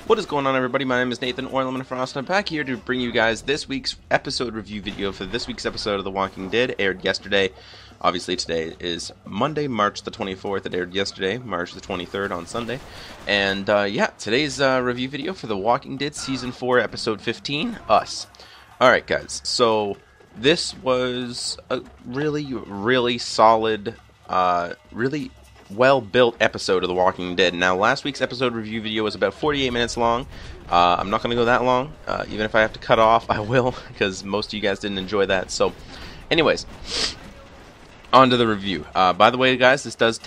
What is going on, everybody? My name is Nathan, or ELEMENTofFROST, and I'm back here to bring you guys this week's episode review video for this week's episode of The Walking Dead. Aired yesterday. Obviously, today is Monday, March the 24th. It aired yesterday, March the 23rd on Sunday. And, yeah, today's review video for The Walking Dead Season 4, Episode 15, Us. Alright, guys, so this was a really solid, really well-built episode of The Walking Dead. Now, last week's episode review video was about 48 minutes long. I'm not going to go that long. Even if I have to cut off, I will, because most of you guys didn't enjoy that. So, anyways, on to the review. By the way, guys, this does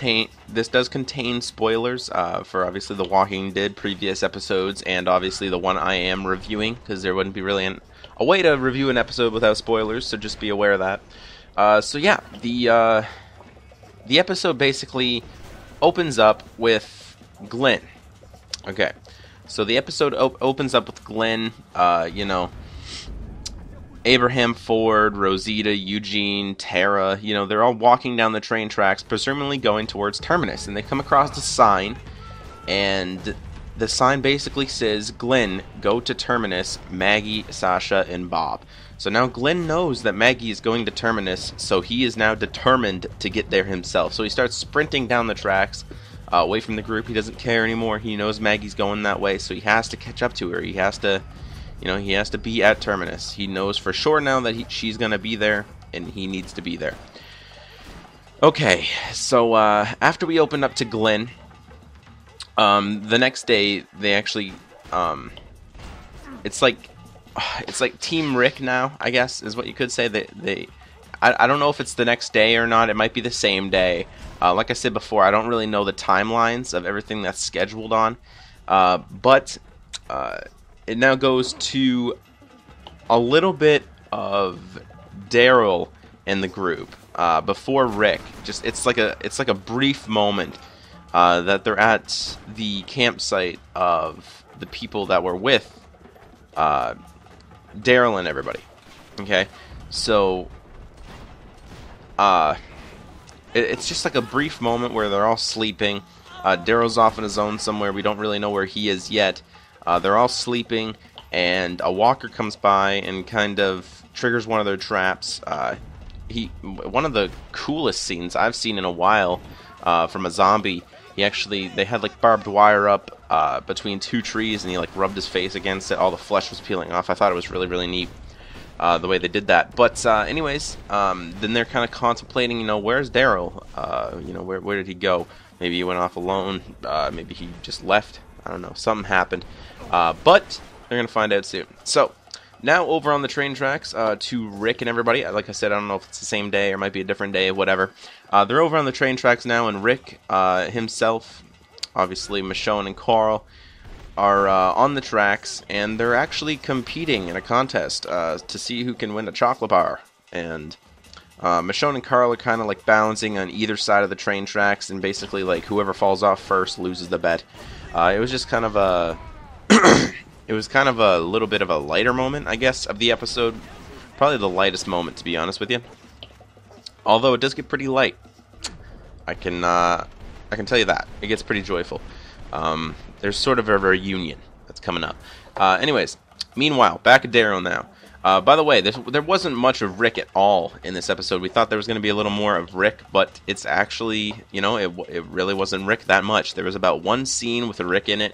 contain spoilers for, obviously, The Walking Dead previous episodes, and obviously the one I am reviewing, because there wouldn't be really a way to review an episode without spoilers, so just be aware of that. So, yeah, the episode basically opens up with Glenn. Okay, so the episode opens up with Glenn, you know, Abraham, Ford, Rosita, Eugene, Tara, you know, they're all walking down the train tracks, presumably going towards Terminus, and they come across a sign, and the sign basically says, Glenn, go to Terminus, Maggie, Sasha, and Bob. So now Glenn knows that Maggie is going to Terminus, so he is now determined to get there himself. So he starts sprinting down the tracks, away from the group. He doesn't care anymore. He knows Maggie's going that way, so he has to catch up to her. He has to, you know, he has to be at Terminus. He knows for sure now that she's going to be there, and he needs to be there. Okay, so after we opened up to Glenn, the next day they actually, it's like Team Rick now, I guess, is what you could say. I don't know if it's the next day or not. It might be the same day. Like I said before, I don't really know the timelines of everything that's scheduled on. But it now goes to a little bit of Daryl in the group before Rick. It's like a brief moment that they're at the campsite of the people that were with Daryl and everybody. Okay, so it's just like a brief moment where they're all sleeping. Daryl's off on his own somewhere. We don't really know where he is yet. They're all sleeping, and a walker comes by and kind of triggers one of their traps. One of the coolest scenes I've seen in a while from a zombie. They had like barbed wire up between two trees, and he like rubbed his face against it. All the flesh was peeling off. I thought it was really neat the way they did that. But anyways, then they're kind of contemplating, you know, where's Daryl? You know, where did he go? Maybe he went off alone. Maybe he just left. I don't know. Something happened. But they're gonna find out soon. So now over on the train tracks to Rick and everybody. Like I said, I don't know if it's the same day or might be a different day, whatever. They're over on the train tracks now, and Rick himself, obviously Michonne and Carl, are on the tracks, and they're actually competing in a contest to see who can win a chocolate bar. And Michonne and Carl are kind of like balancing on either side of the train tracks, and basically like whoever falls off first loses the bet. It was just kind of a it was kind of a little bit of a lighter moment, I guess, of the episode. Probably the lightest moment, to be honest with you. Although it does get pretty light. I can tell you that. It gets pretty joyful. There's sort of a reunion that's coming up. Anyways, meanwhile, back at Daryl now. By the way, there wasn't much of Rick at all in this episode. We thought there was going to be a little more of Rick, but it's actually, you know, it really wasn't Rick that much. There was about one scene with a Rick in it,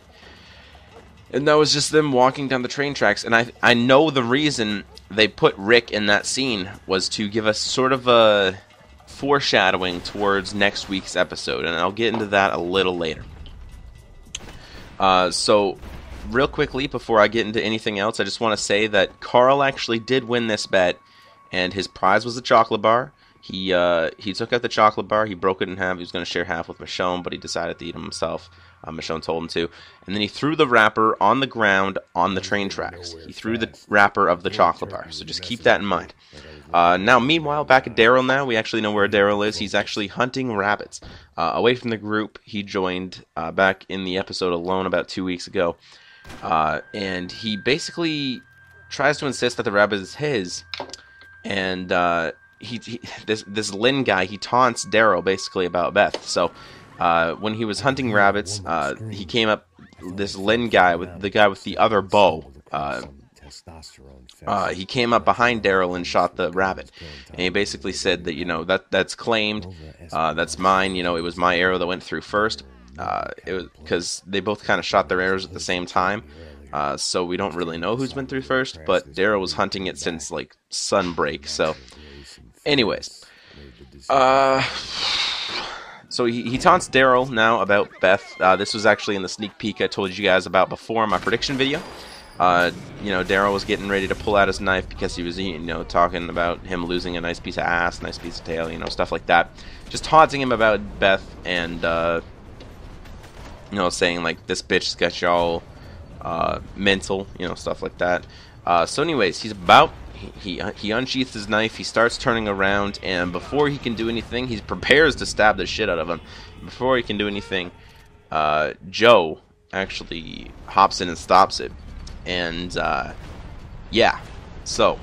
and that was just them walking down the train tracks. And I know the reason they put Rick in that scene was to give us sort of a foreshadowing towards next week's episode, and I'll get into that a little later. So real quickly, before I get into anything else, I just want to say that Carl actually did win this bet, and his prize was a chocolate bar. He took out the chocolate bar, he broke it in half. He was going to share half with Michonne, but he decided to eat them himself. Michonne told him to. And then he threw the wrapper on the ground on the train tracks. He threw the wrapper of the chocolate bar, so just keep that in mind. Now, meanwhile, back at Daryl now, we actually know where Daryl is. He's actually hunting rabbits. Away from the group he joined back in the episode alone about 2 weeks ago. And he basically tries to insist that the rabbit is his. And this Lynn guy, he taunts Daryl basically about Beth. So when he was hunting rabbits, he came up this Lin guy, with the guy with the other bow, he came up behind Daryl and shot the rabbit, and he basically said that, you know, that's claimed, that's mine. You know, it was my arrow that went through first. It was because they both kind of shot their arrows at the same time, so we don't really know who's been through first. But Daryl was hunting it since like sunbreak. So, anyways, so he taunts Daryl now about Beth. This was actually in the sneak peek I told you guys about before in my prediction video. You know, Daryl was getting ready to pull out his knife because he was, you know, talking about him losing a nice piece of ass, nice piece of tail, you know, stuff like that. Just taunting him about Beth and, you know, saying, like, this bitch's got y'all mental, you know, stuff like that. So anyways, he's about, he unsheaths his knife, he starts turning around, and before he can do anything, he prepares to stab the shit out of him. Before he can do anything, Joe actually hops in and stops it. And, yeah, so,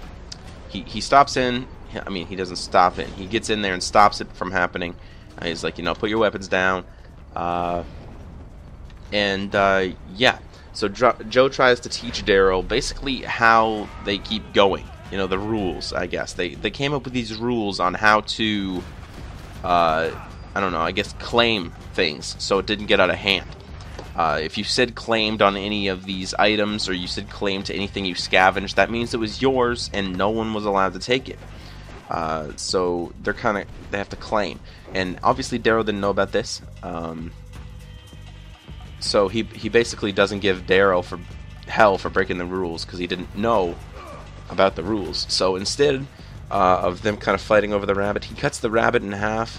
he stops in, I mean, he doesn't stop it, he gets in there and stops it from happening. He's like, you know, put your weapons down, yeah, so Joe tries to teach Daryl basically how they keep going, you know, the rules, I guess. They came up with these rules on how to, I don't know, I guess claim things so it didn't get out of hand. If you said claimed on any of these items, or you said claim to anything you scavenged, that means it was yours and no one was allowed to take it. So they have to claim. And obviously Daryl didn't know about this. So he basically doesn't give Daryl for hell for breaking the rules because he didn't know about the rules. So instead of them kind of fighting over the rabbit, he cuts the rabbit in half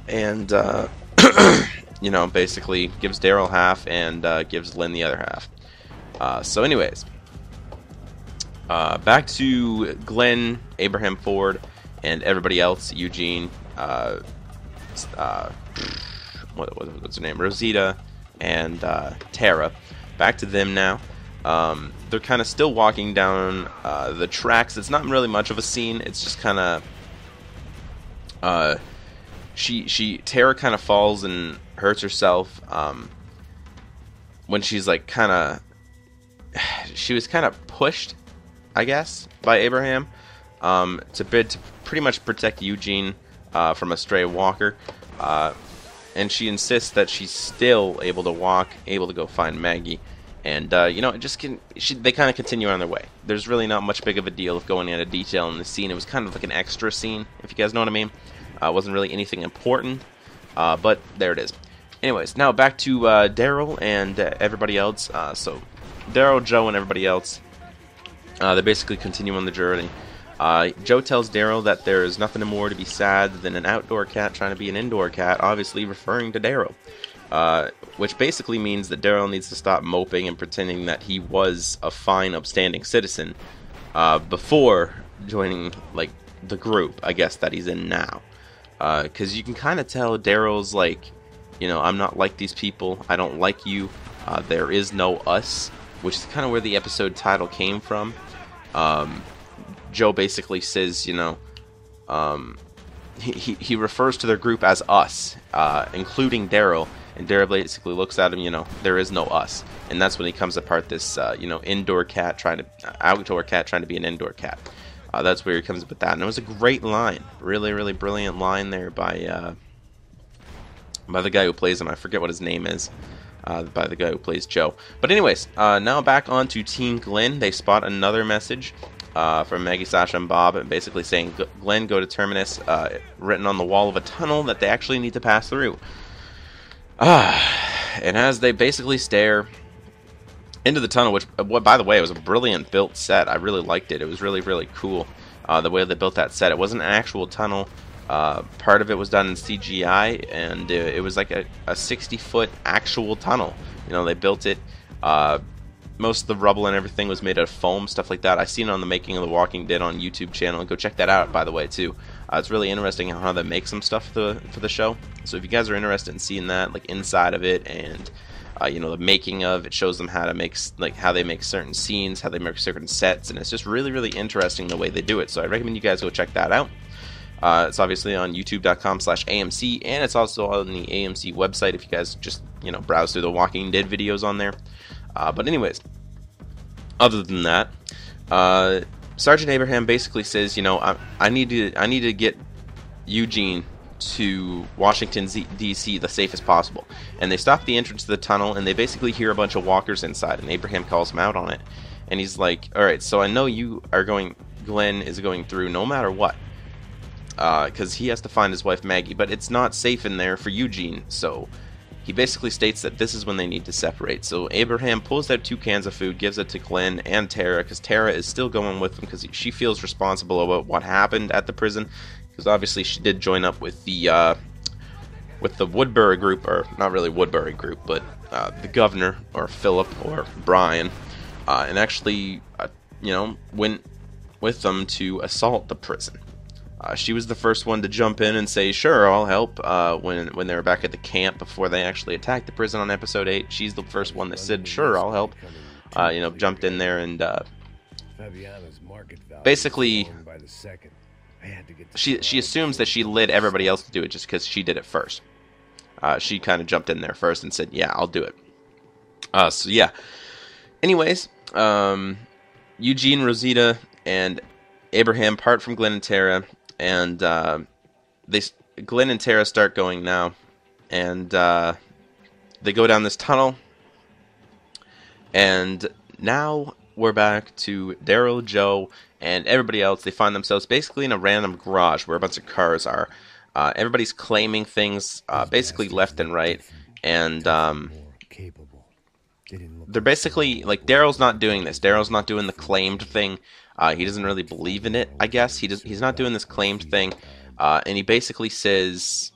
and you know, basically gives Daryl half and gives Lynn the other half. So anyways, back to Glenn, Abraham Ford, and everybody else, Eugene, what's her name, Rosita, and Tara. Back to them now. They're kind of still walking down the tracks. It's not really much of a scene. It's just kind of Tara kind of falls and hurts herself when she's like she was kind of pushed, I guess, by Abraham to pretty much protect Eugene from a stray walker, and she insists that she's still able to walk, able to go find Maggie, and you know, they kind of continue on their way. There's really not much big of a deal of going into detail in the scene. It was kind of like an extra scene, if you guys know what I mean. It wasn't really anything important, but there it is. Anyways, now back to Daryl and everybody else. So Daryl, Joe, and everybody else, they basically continue on the journey. Joe tells Daryl that there is nothing more to be sad than an outdoor cat trying to be an indoor cat, obviously referring to Daryl. Which basically means that Daryl needs to stop moping and pretending that he was a fine, upstanding citizen before joining, like, the group, I guess, that he's in now. Because you can kind of tell Daryl's like, you know, I'm not like these people, I don't like you, there is no us, which is kind of where the episode title came from. Joe basically says, you know, he refers to their group as us, including Daryl, and Daryl basically looks at him, you know, there is no us, and that's when he comes apart this, you know, outdoor cat trying to be an indoor cat. That's where he comes up with that, and it was a great line, really, really brilliant line there by the guy who plays him. I forget what his name is, by the guy who plays Joe. But anyways, now back on to Team Glenn. They spot another message from Maggie, Sasha, and Bob, and basically saying, Glenn, go to Terminus, written on the wall of a tunnel that they actually need to pass through. And as they basically stare into the tunnel, which, by the way, it was a brilliant built set. I really liked it. It was really, really cool, the way they built that set. It wasn't an actual tunnel. Part of it was done in CGI, and it was like a 60-foot actual tunnel. You know, they built it. Most of the rubble and everything was made out of foam, stuff like that. I seen it on the Making of the Walking Dead on YouTube channel. Go check that out, by the way, too. It's really interesting how they make some stuff for the show. So if you guys are interested in seeing that, like inside of it, and you know, the making of, it shows them how to make, like, how they make certain scenes, how they make certain sets, and it's just really, really interesting the way they do it. So I recommend you guys go check that out. It's obviously on youtube.com/AMC, and it's also on the AMC website if you guys just, browse through the Walking Dead videos on there. But anyways, other than that, Sergeant Abraham basically says, I need to get Eugene to Washington D.C. the safest possible. And they stop the entrance to the tunnel, and they basically hear a bunch of walkers inside, and Abraham calls him out on it. And he's like, alright, so I know Glenn is going through no matter what, because he has to find his wife Maggie, but it's not safe in there for Eugene, so he basically states that this is when they need to separate. So Abraham pulls out 2 cans of food, gives it to Glenn and Tara, because Tara is still going with them because she feels responsible about what happened at the prison, because obviously she did join up with the Woodbury group, or not really Woodbury group, but the governor, or Philip, or Brian, and actually, went with them to assault the prison. She was the first one to jump in and say, sure, I'll help, when they were back at the camp before they actually attacked the prison on episode 8. She's the first one that said, sure, I'll help, jumped in there and, basically, she assumes that she led everybody else to do it just because she did it first. She kind of jumped in there first and said, yeah, I'll do it. So yeah. Anyways, Eugene, Rosita, and Abraham part from Glenn and Tara, and Glenn and Tara start going now, and they go down this tunnel, and now we're back to Daryl, Joe, and everybody else. They find themselves basically in a random garage where a bunch of cars are. Everybody's claiming things basically left and right, and they're basically, like, Daryl's not doing this. Daryl's not doing the claimed thing. He doesn't really believe in it, I guess. He's not doing this claimed thing, and he basically says,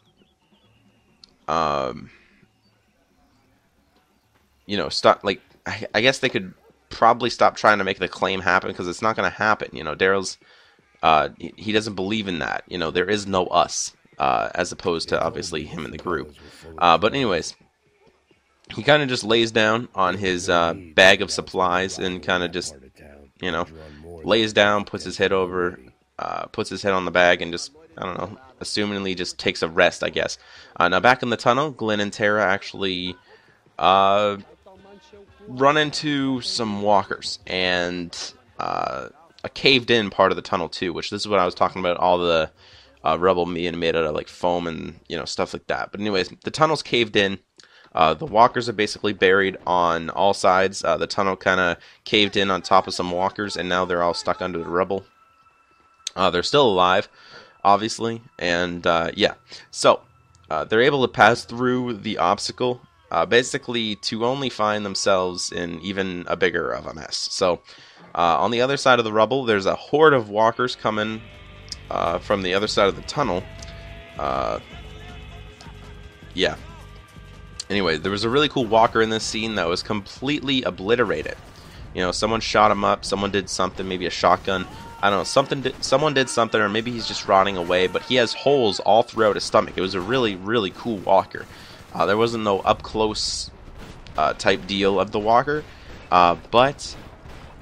stop, like, I guess they could probably stop trying to make the claim happen, because it's not going to happen. Daryl's, he doesn't believe in that. There is no us, as opposed to, obviously, him and the group. But anyways, he kind of just lays down on his bag of supplies and kind of just, lays down, puts his head on the bag, and just, I don't know, assumingly just takes a rest, I guess. Now, back in the tunnel, Glenn and Tara actually run into some walkers, and a caved-in part of the tunnel, too, which this is what I was talking about, all the rubble being made out of, like, foam and, stuff like that. But anyways, the tunnel's caved in. The walkers are basically buried on all sides. The tunnel kind of caved in on top of some walkers, and now they're all stuck under the rubble. They're still alive, obviously, and yeah. So, they're able to pass through the obstacle, basically to only find themselves in even a bigger of a mess. So, on the other side of the rubble, there's a horde of walkers coming from the other side of the tunnel. Yeah. Anyway, there was a really cool walker in this scene that was completely obliterated. Someone shot him up, someone did something, maybe a shotgun. I don't know, someone did something, or maybe he's just rotting away, but he has holes all throughout his stomach. It was a really, really cool walker. There wasn't no up-close type deal of the walker, but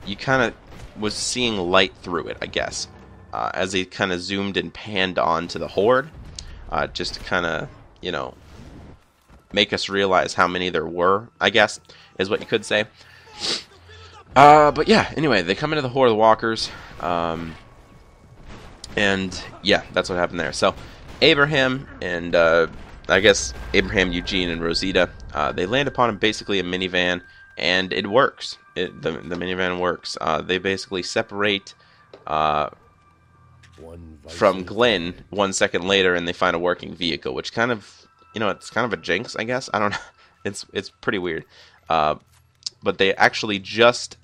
you kind of was seeing light through it, I guess, as they kind of zoomed and panned onto the horde, just to kind of, make us realize how many there were, I guess, is what you could say. But yeah, anyway, they come into the horde of the walkers, and yeah, that's what happened there. So, Abraham and, I guess, Abraham, Eugene, and Rosita, they land upon basically a minivan, and it works. The minivan works. They basically separate from Glenn 1 second later, and they find a working vehicle, which kind of, it's kind of a jinx, I guess. I don't know. It's pretty weird. But they actually just,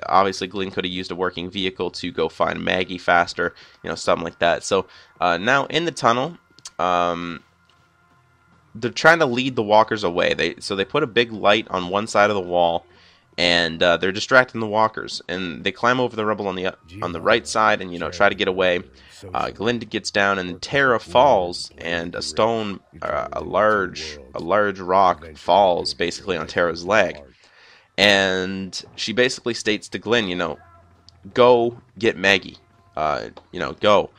obviously Glenn could have used a working vehicle to go find Maggie faster, something like that. So now in the tunnel, they're trying to lead the walkers away. They put a big light on one side of the wall, and they're distracting the walkers. And they climb over the rubble on the right side, and try to get away. Glenn gets down, and Tara falls, and a stone, a large rock falls basically on Tara's leg, and she basically states to Glenn, go get Maggie, go.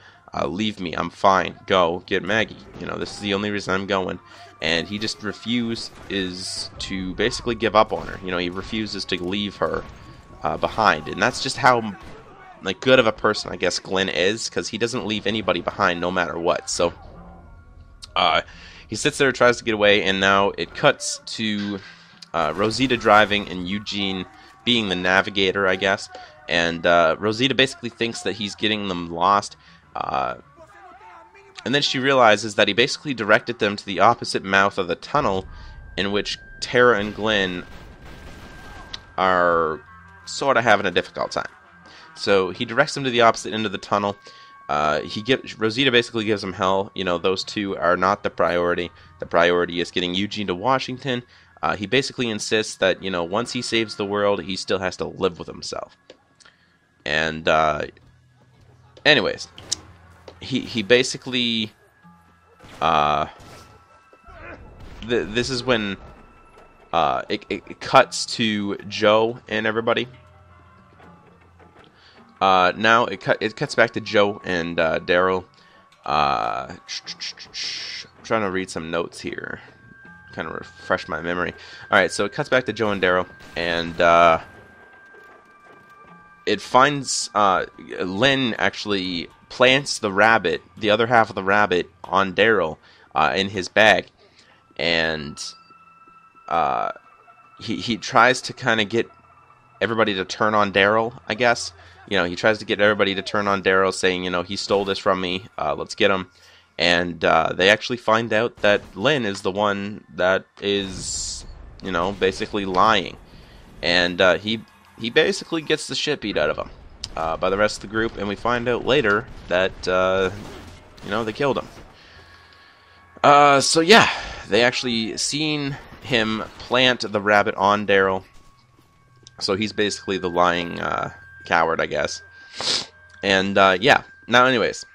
leave me, I'm fine, go get Maggie, you know, this is the only reason I'm going. And he just refuses to basically give up on her. You know, he refuses to leave her behind, and that's just how like good of a person I guess Glenn is, because he doesn't leave anybody behind no matter what. So he sits there, tries to get away, and now it cuts to Rosita driving and Eugene being the navigator, I guess. And Rosita basically thinks that he's getting them lost. And then she realizes that he basically directed them to the opposite mouth of the tunnel, in which Tara and Glenn are sort of having a difficult time. So he directs them to the opposite end of the tunnel. Rosita basically gives them hell. You know, those two are not the priority. The priority is getting Eugene to Washington. He basically insists that, you know, once he saves the world, he still has to live with himself. And, anyways, he basically, this is when, it cuts to Joe and everybody. Now it cuts back to Joe and, Daryl. I'm trying to read some notes here, kind of refresh my memory. Alright, so it cuts back to Joe and Daryl, and, it finds, Lynn actually plants the rabbit, the other half of the rabbit, on Daryl, in his bag, and, he tries to kind of get everybody to turn on Daryl, I guess. You know, he tries to get everybody to turn on Daryl, saying, you know, he stole this from me, let's get him. And, they actually find out that Lynn is the one that is, you know, basically lying. And, he basically gets the shit beat out of him by the rest of the group, and we find out later that, you know, they killed him. So yeah, they actually seen him plant the rabbit on Daryl, so he's basically the lying coward, I guess. And yeah, now anyways,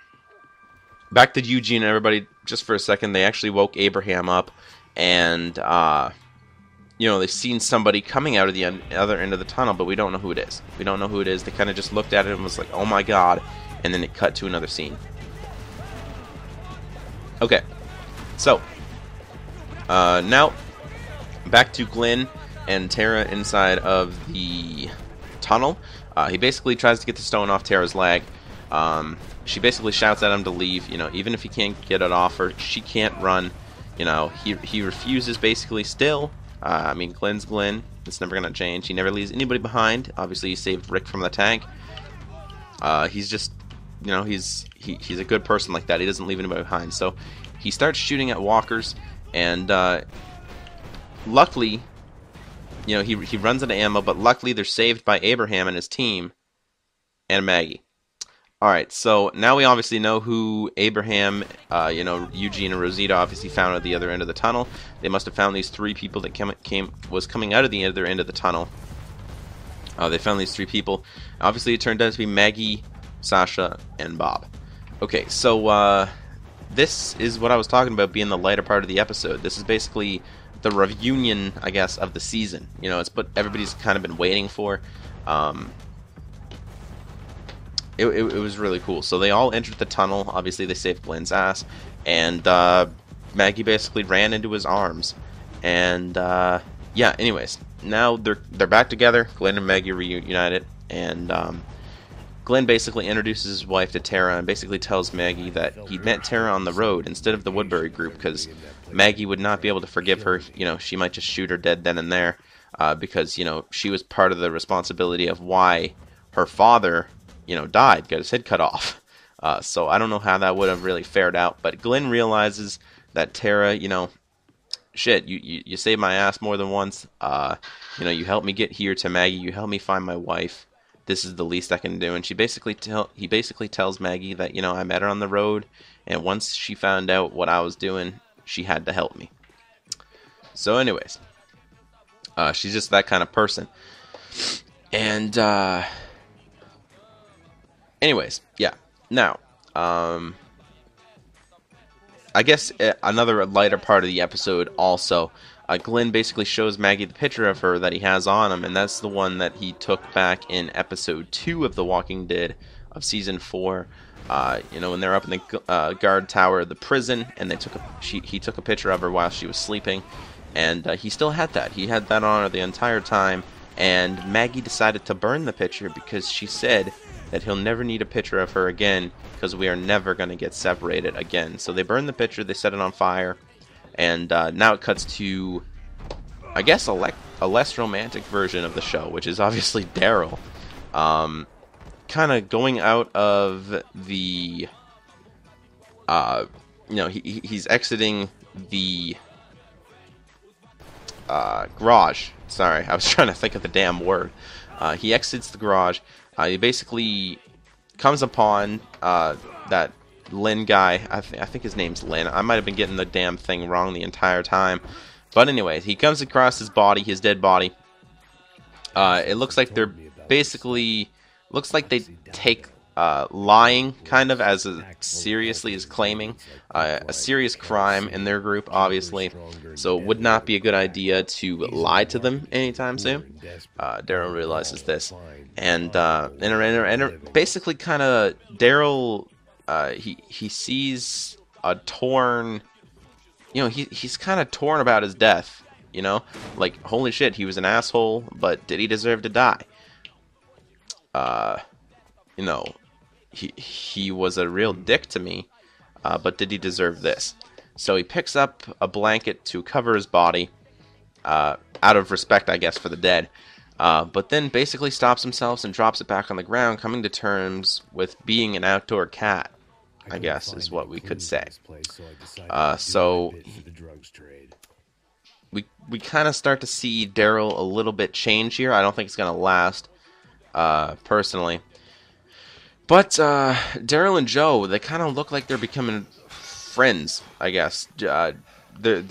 back to Eugene and everybody just for a second. They actually woke Abraham up, and you know, they've seen somebody coming out of the other end of the tunnel, but we don't know who it is. We don't know who it is. They kind of just looked at it and was like, oh my god, and then it cut to another scene. Okay, so now back to Glenn and Tara inside of the tunnel. He basically tries to get the stone off Tara's leg. She basically shouts at him to leave. You know, even if he can't get it off her, she can't run. You know, he refuses basically still. I mean, Glenn's Glenn. It's never gonna change. He never leaves anybody behind. Obviously, he saved Rick from the tank. He's just, you know, he's a good person like that. He doesn't leave anybody behind. So he starts shooting at walkers, and luckily, you know, he runs out of ammo. But luckily, they're saved by Abraham and his team, and Maggie. Alright, so now we obviously know who Abraham, you know, Eugene and Rosita obviously found at the other end of the tunnel. They must have found these three people that was coming out of the other end of the tunnel. They found these three people. Obviously, it turned out to be Maggie, Sasha, and Bob. Okay, so this is what I was talking about being the lighter part of the episode. This is basically the reunion, I guess, of the season. You know, it's what everybody's kind of been waiting for. It was really cool. So they all entered the tunnel. Obviously, they saved Glenn's ass, and Maggie basically ran into his arms. And yeah, anyways, now they're back together. Glenn and Maggie reunited, and Glenn basically introduces his wife to Tara and basically tells Maggie that he met Tara on the road instead of the Woodbury group, because Maggie would not be able to forgive her. You know, she might just shoot her dead then and there, because, you know, she was part of the responsibility of why her father, you know, died, got his head cut off. So I don't know how that would have really fared out, but Glenn realizes that Tara, you know, shit, you saved my ass more than once. You know, you helped me get here to Maggie, you helped me find my wife. This is the least I can do. And he basically tells Maggie that, you know, I met her on the road, and once she found out what I was doing, she had to help me. So anyways, she's just that kind of person. And anyways, yeah. Now, I guess another lighter part of the episode also, Glenn basically shows Maggie the picture of her that he has on him, and that's the one that he took back in episode 2 of The Walking Dead of season 4. when they're up in the guard tower of the prison, and he took a picture of her while she was sleeping, and he still had that. He had that on her the entire time, and Maggie decided to burn the picture because she said that he'll never need a picture of her again because we are never going to get separated again. So they burned the picture, they set it on fire, and now it cuts to, I guess, a less romantic version of the show, which is obviously Daryl. Kind of going out of the, he's exiting the garage. Sorry, I was trying to think of the damn word. He exits the garage. He basically comes upon that Lynn guy. I think his name's Lynn. I might have been getting the damn thing wrong the entire time. But anyways, he comes across his body, his dead body. It looks like they're basically... Looks like they take lying kind of as seriously as claiming a serious crime in their group, obviously. So it would not be a good idea to lie to them anytime soon. Daryl realizes this, and basically kind of Daryl he sees a torn. He's kind of torn about his death. Like, holy shit, he was an asshole, but did he deserve to die? He was a real dick to me, but did he deserve this? So he picks up a blanket to cover his body, out of respect, I guess, for the dead, but then basically stops himself and drops it back on the ground, coming to terms with being an outdoor cat, I guess, is what we could say. So we kind of start to see Daryl a little bit change here. I don't think it's going to last. Personally, but Daryl and Joe, they kind of look like they're becoming friends, I guess. They're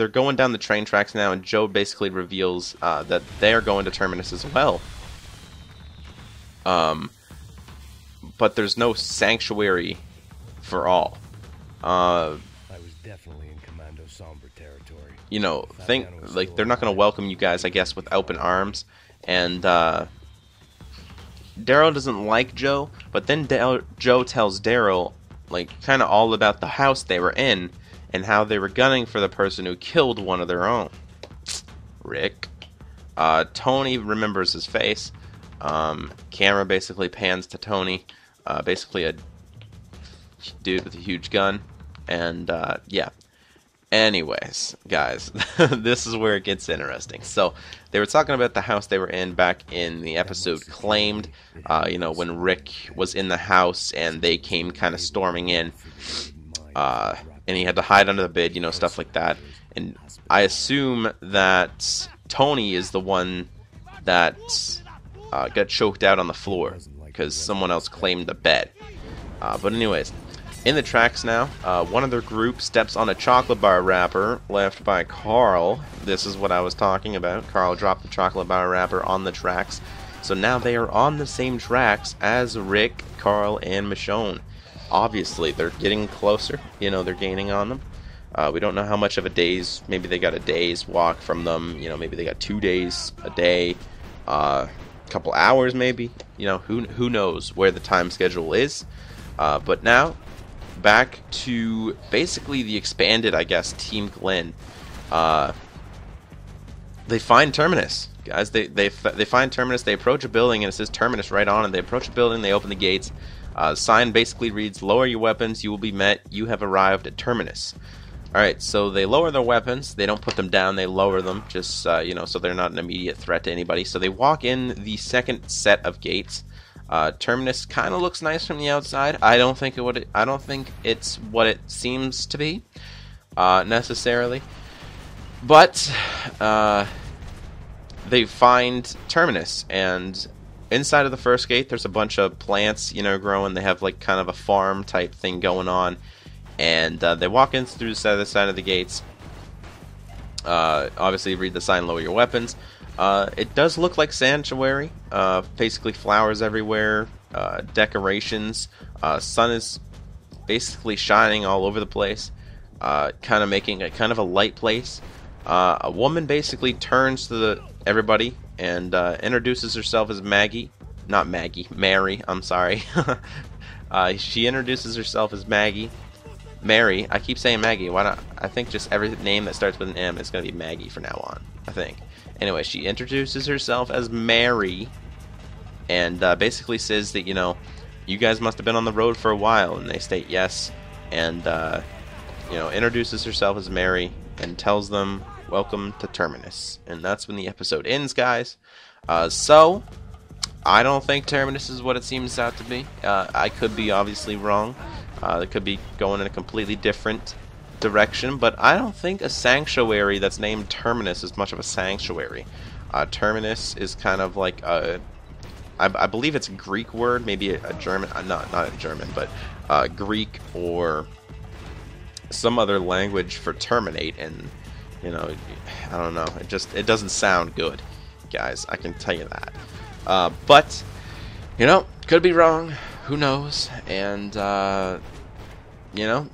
going down the train tracks now, and Joe basically reveals that they are going to Terminus as well. But there's no sanctuary for all. I was definitely in Commando Somber territory. They're not going to welcome you guys, I guess, with open arms, and Daryl doesn't like Joe, but then Joe tells Daryl, like, kind of all about the house they were in and how they were gunning for the person who killed one of their own. Rick. Tony remembers his face. Camera basically pans to Tony, basically a dude with a huge gun, and yeah. Anyways, guys, this is where it gets interesting. So, they were talking about the house they were in back in the episode Claimed, when Rick was in the house and they came kind of storming in, and he had to hide under the bed, stuff like that. And I assume that Tony is the one that got choked out on the floor because someone else claimed the bed. But anyways... In the tracks now, one of their group steps on a chocolate bar wrapper left by Carl. This is what I was talking about. Carl dropped the chocolate bar wrapper on the tracks. So now they are on the same tracks as Rick, Carl, and Michonne. Obviously, they're getting closer. They're gaining on them. We don't know how much of a day's... Maybe they got a day's walk from them. Maybe they got 2 days, a day, a couple hours maybe. Who knows where the time schedule is. But now... Back to basically the expanded, I guess, Team Glenn. They find Terminus, guys. They find Terminus. They approach a building and it says Terminus right on it. They approach a building. They open the gates. Sign basically reads, "Lower your weapons. You will be met. You have arrived at Terminus." All right. So they lower their weapons. They don't put them down. They lower them, just so they're not an immediate threat to anybody. So they walk in the second set of gates. Terminus kind of looks nice from the outside. I don't think it's what it seems to be, necessarily. But they find Terminus, and inside of the first gate, there's a bunch of plants, growing. They have like kind of a farm type thing going on, and they walk in through the other side of the gates. Obviously, read the sign, "Lower your weapons." It does look like sanctuary, basically flowers everywhere, decorations, sun is basically shining all over the place, kind of making a kind of a light place. A woman basically turns to everybody and introduces herself as Maggie, not Maggie, Mary, I'm sorry. She introduces herself as Maggie. Mary. I keep saying Maggie. Why not? I think just every name that starts with an M is going to be Maggie from now on. I think. Anyway, she introduces herself as Mary. And basically says that, you know, you guys must have been on the road for a while. And they state yes. And, you know, introduces herself as Mary. And tells them, welcome to Terminus. And that's when the episode ends, guys. So, I don't think Terminus is what it seems out to be. I could be obviously wrong. It could be going in a completely different direction, but I don't think a sanctuary that's named Terminus is much of a sanctuary. Terminus is kind of like a, I believe it's a Greek word, maybe a German, not a German, but Greek or some other language for terminate, and you know, I don't know, it doesn't sound good, guys. I can tell you that. But you know, could be wrong. Who knows? And, you know,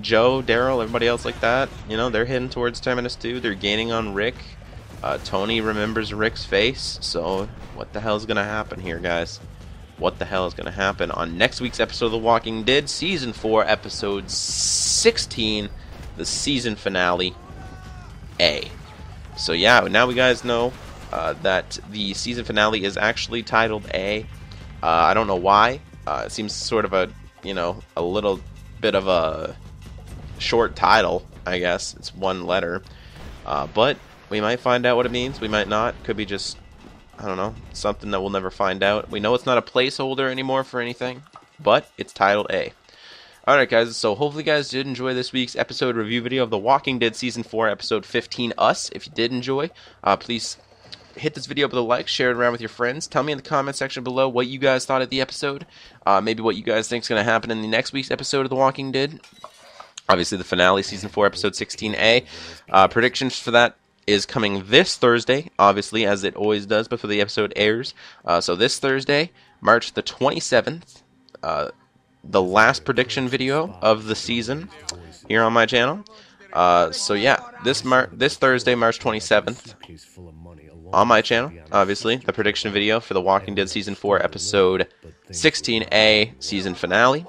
Joe, Daryl, everybody else like that, you know, they're heading towards Terminus 2. They're gaining on Rick. Tony remembers Rick's face. So, what the hell is going to happen here, guys? What the hell is going to happen on next week's episode of The Walking Dead, Season 4, Episode 16, the season finale, A. So, yeah, now we guys know that the season finale is actually titled A. I don't know why. It seems sort of a, you know, a little bit of a short title, I guess. It's one letter. But we might find out what it means. We might not. Could be just, I don't know, something that we'll never find out. We know it's not a placeholder anymore for anything, but it's titled A. Alright, guys, so hopefully you guys did enjoy this week's episode review video of The Walking Dead Season 4, Episode 15, Us. If you did enjoy, please hit this video with a like, share it around with your friends. Tell me in the comment section below what you guys thought of the episode. Maybe what you guys think is going to happen in the next week's episode of The Walking Dead. Obviously, the finale, Season 4, Episode 16A. Predictions for that is coming this Thursday, obviously, as it always does before the episode airs. So this Thursday, March the 27th, the last prediction video of the season here on my channel. So yeah, this Thursday, March 27th, on my channel, obviously, the prediction video for The Walking Dead Season 4, Episode 16A, Season Finale.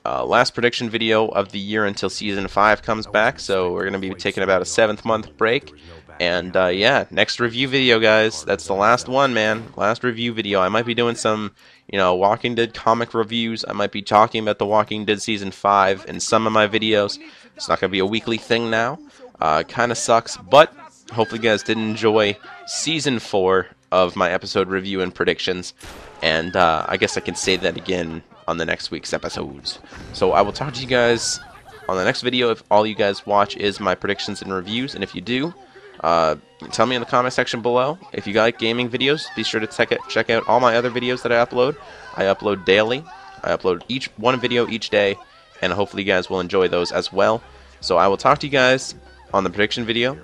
Last prediction video of the year until Season 5 comes back, so we're going to be taking about a 7th-month break. And, yeah, next review video, guys. That's the last one, man. Last review video. I might be doing some, you know, Walking Dead comic reviews. I might be talking about The Walking Dead Season 5 in some of my videos. It's not going to be a weekly thing now. Kind of sucks, but hopefully you guys did enjoy Season 4 of my episode review and predictions. And I guess I can say that again on the next week's episodes. So I will talk to you guys on the next video if all you guys watch is my predictions and reviews. And if you do, tell me in the comment section below. If you like gaming videos, be sure to check out all my other videos that I upload. I upload daily. I upload one video each day. And hopefully you guys will enjoy those as well. So I will talk to you guys on the prediction video.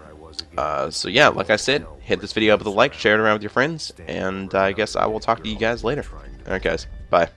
So yeah, like I said, hit this video up with a like, share it around with your friends, and I guess I will talk to you guys later. Alright guys, bye.